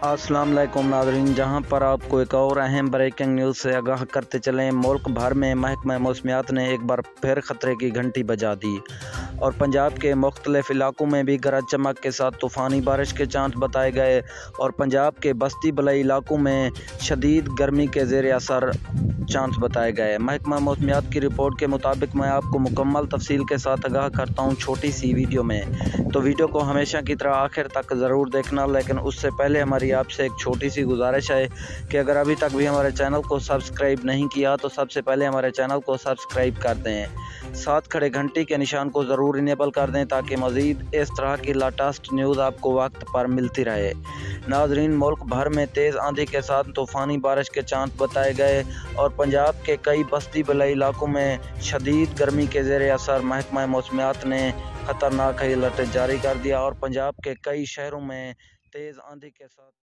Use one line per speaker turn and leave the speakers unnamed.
अस्सलाम वालेकुम नाज़रीन, जहां पर आपको एक और अहम ब्रेकिंग न्यूज़ से आगाह करते चलें। मुल्क भर में महकमा मौसमियात ने एक बार फिर ख़तरे की घंटी बजा दी और पंजाब के मुख्तलिफ इलाकों में भी गरज चमक के साथ तूफ़ानी बारिश के चांस बताए गए और पंजाब के बस्ती बलई इलाकों में शदीद गर्मी के ज़ेर असर चांस बताए गए। महकमा मौसमियात की रिपोर्ट के मुताबिक मैं आपको मुकम्मल तफसील के साथ आगाह करता हूँ छोटी सी वीडियो में, तो वीडियो को हमेशा की तरह आखिर तक ज़रूर देखना। लेकिन उससे पहले हमारी आपसे एक छोटी सी गुजारिश है कि अगर अभी तक भी हमारे चैनल को सब्सक्राइब नहीं किया तो सबसे पहले हमारे चैनल को सब्सक्राइब कर दें, साथ खड़े घंटी के निशान को ज़रूर इनेबल कर दें ताकि मज़ीद इस तरह की लेटेस्ट न्यूज़ आपको वक्त पर मिलती रहे। नाज़रीन, मुल्क भर में तेज़ आंधी के साथ तूफ़ानी बारिश के चांस बताए गए और पंजाब के कई बस्ती बलई इलाकों में शदीद गर्मी के ज़ेर असर महकमा मौसमियात ने ख़तरनाक अलर्ट जारी कर दिया और पंजाब के कई शहरों में तेज़ आंधी के साथ